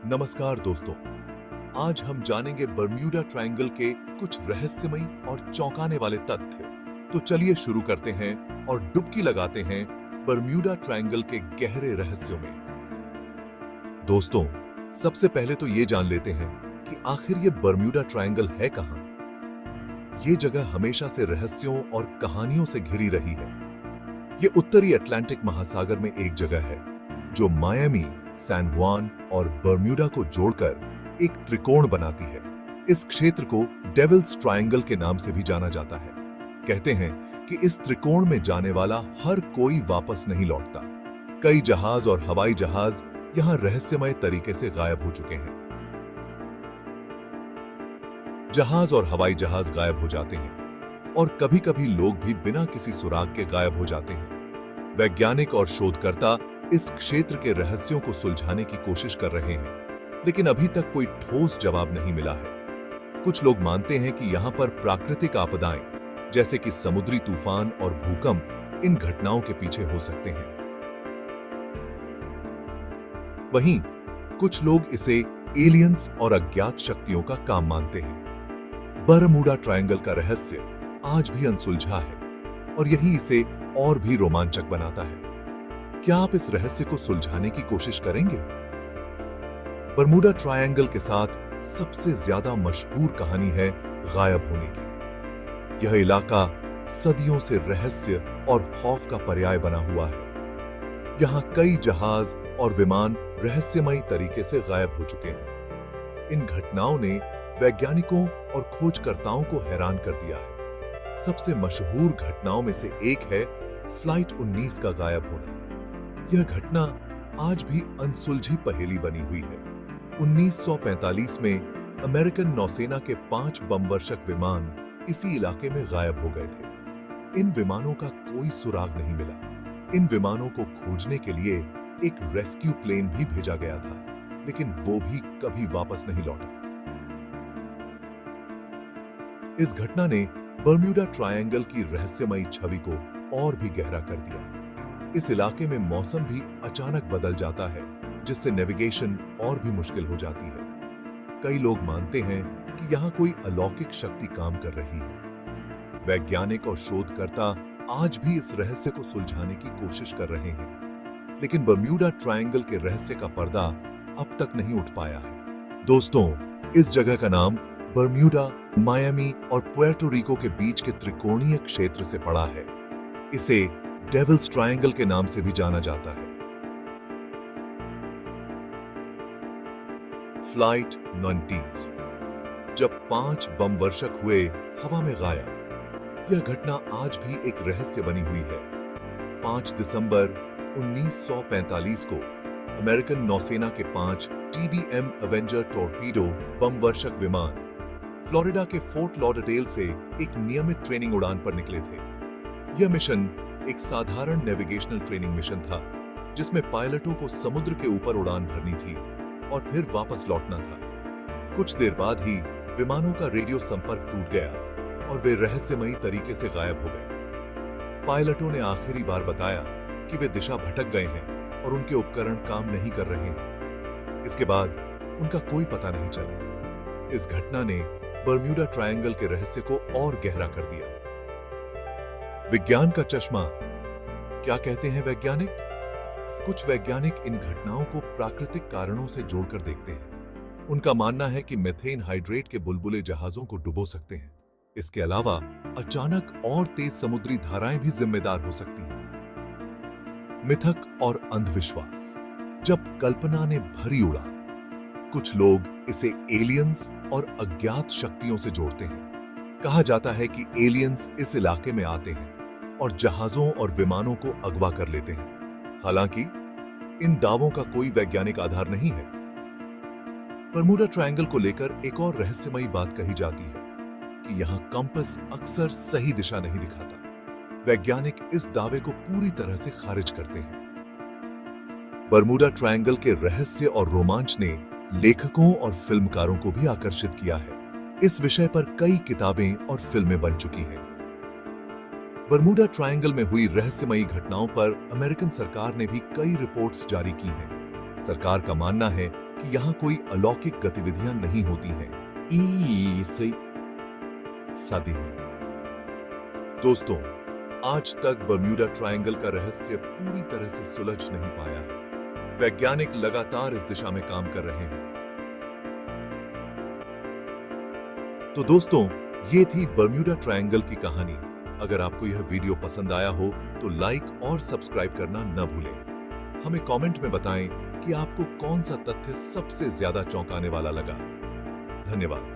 नमस्कार दोस्तों, आज हम जानेंगे बर्म्यूडा ट्रायंगल के कुछ रहस्यमयी और चौंकाने वाले तथ्य। तो चलिए शुरू करते हैं और डुबकी लगाते हैं बर्म्यूडा ट्रायंगल के गहरे रहस्यों में। दोस्तों, सबसे पहले तो ये जान लेते हैं कि आखिर ये बर्म्यूडा ट्रायंगल है कहां। ये जगह हमेशा से रहस्यों और कहानियों से घिरी रही है। ये उत्तरी अटलांटिक महासागर में एक जगह है जो मायामी, सैन जुआन और बर्म्यूडा को जोड़कर एक त्रिकोण बनाती है। इस क्षेत्र को डेविल्स ट्रायंगल के नाम से भी जाना जाता है। कहते हैं कि इस त्रिकोण में जाने वाला हर कोई वापस नहीं लौटता। कई जहाज और हवाई जहाज यहां रहस्यमय तरीके से गायब हो चुके हैं। जहाज और हवाई जहाज गायब हो जाते हैं और कभी-कभी लोग भी बिना किसी सुराग के गायब हो जाते हैं। वैज्ञानिक और शोधकर्ता इस क्षेत्र के रहस्यों को सुलझाने की कोशिश कर रहे हैं, लेकिन अभी तक कोई ठोस जवाब नहीं मिला है। कुछ लोग मानते हैं कि यहां पर प्राकृतिक आपदाएं, जैसे कि समुद्री तूफान और भूकंप, इन घटनाओं के पीछे हो सकते हैं। वहीं कुछ लोग इसे एलियंस और अज्ञात शक्तियों का काम मानते हैं। बर्म्यूडा ट्रायंगल का रहस्य आज भी अनसुलझा है और यही इसे और भी रोमांचक बनाता है। क्या आप इस रहस्य को सुलझाने की कोशिश करेंगे? बर्म्यूडा ट्रायंगल के साथ सबसे ज्यादा मशहूर कहानी है गायब होने की। यह इलाका सदियों से रहस्य और खौफ का पर्याय बना हुआ है। यहां कई जहाज और विमान रहस्यमयी तरीके से गायब हो चुके हैं। इन घटनाओं ने वैज्ञानिकों और खोजकर्ताओं को हैरान कर दिया है। सबसे मशहूर घटनाओं में से एक है फ्लाइट 19 का गायब होना। यह घटना आज भी अनसुलझी पहेली बनी हुई है। 1945 में अमेरिकन नौसेना के 5 बमवर्षक विमान इसी इलाके में गायब हो गए थे। इन विमानों का कोई सुराग नहीं मिला। इन विमानों को खोजने के लिए एक रेस्क्यू प्लेन भी भेजा गया था, लेकिन वो भी कभी वापस नहीं लौटा। इस घटना ने बर्म्यूडा ट्रायंगल की रहस्यमयी छवि को और भी गहरा कर दिया। इस इलाके में मौसम भी अचानक बदल जाता है, जिससे नेविगेशन और भी मुश्किल हो जाती है। कई लोग मानते हैं कि यहां कोई अलौकिक शक्ति काम कर रही है। वैज्ञानिक और शोधकर्ता आज भी इस रहस्य को सुलझाने की कोशिश कर रहे हैं, लेकिन बर्म्यूडा ट्रायंगल के रहस्य का पर्दा अब तक नहीं उठ पाया है। दोस्तों, इस जगह का नाम बर्म्यूडा, मायामी और पुएर्टो रिको के बीच के त्रिकोणीय क्षेत्र से पड़ा है। इसे डेविल्स ट्रायंगल के नाम से भी जाना जाता है। फ्लाइट 19 जब 5 बमवर्षक हुए हवा में गायब, यह घटना आज भी एक रहस्य बनी हुई है। 5 दिसंबर 1945 को अमेरिकन नौसेना के 5 TBM एवेंजर टॉर्पीडो बमवर्षक विमान फ्लोरिडा के फोर्ट लॉडरडेल से एक नियमित ट्रेनिंग उड़ान पर निकले थे। यह मिशन एक साधारण नेविगेशनल ट्रेनिंग मिशन था, जिसमें पायलटों को समुद्र के ऊपर उड़ान भरनी थी और फिर वापस लौटना था। कुछ देर बाद ही विमानों का रेडियो संपर्क टूट गया और वे रहस्यमयी तरीके से गायब हो गए। पायलटों ने आखिरी बार बताया कि वे दिशा भटक गए हैं और उनके उपकरण काम नहीं कर रहे हैं। इसके बाद उनका कोई पता नहीं चला। इस घटना ने बर्म्यूडा ट्रायंगल के रहस्य को और गहरा कर दिया। विज्ञान का चश्मा। क्या कहते हैं वैज्ञानिक? कुछ वैज्ञानिक इन घटनाओं को प्राकृतिक कारणों से जोड़कर देखते हैं। उनका मानना है कि मीथेन हाइड्रेट के बुलबुले जहाजों को डुबो सकते हैं। इसके अलावा अचानक और तेज समुद्री धाराएं भी जिम्मेदार हो सकती हैं। मिथक और अंधविश्वास। जब कल्पना ने भरी उड़ान, कुछ लोग इसे एलियंस और अज्ञात शक्तियों से जोड़ते हैं। कहा जाता है कि एलियंस इस इलाके में आते हैं और जहाजों और विमानों को अगवा कर लेते हैं। हालांकि इन दावों का कोई वैज्ञानिक आधार नहीं है। बर्म्यूडा ट्रायंगल को लेकर एक और रहस्यमयी बात कही जाती है कि यहां कंपास अक्सर सही दिशा नहीं दिखाता। वैज्ञानिक इस दावे को पूरी तरह से खारिज करते हैं। बर्म्यूडा ट्रायंगल के रहस्य और रोमांच ने लेखकों और फिल्मकारों को भी आकर्षित किया है। इस विषय पर कई किताबें और फिल्में बन चुकी हैं। बर्म्यूडा ट्रायंगल में हुई रहस्यमयी घटनाओं पर अमेरिकन सरकार ने भी कई रिपोर्ट्स जारी की हैं। सरकार का मानना है कि यहाँ कोई अलौकिक गतिविधियां नहीं होती हैं। ईसी सादी है। दोस्तों, आज तक बर्म्यूडा ट्रायंगल का रहस्य पूरी तरह से सुलझ नहीं पाया है। वैज्ञानिक लगातार इस दिशा में काम कर रहे हैं। तो दोस्तों, ये थी बर्म्यूडा ट्रायंगल की कहानी। अगर आपको यह वीडियो पसंद आया हो तो लाइक और सब्सक्राइब करना न भूलें। हमें कमेंट में बताएं कि आपको कौन सा तथ्य सबसे ज्यादा चौंकाने वाला लगा। धन्यवाद।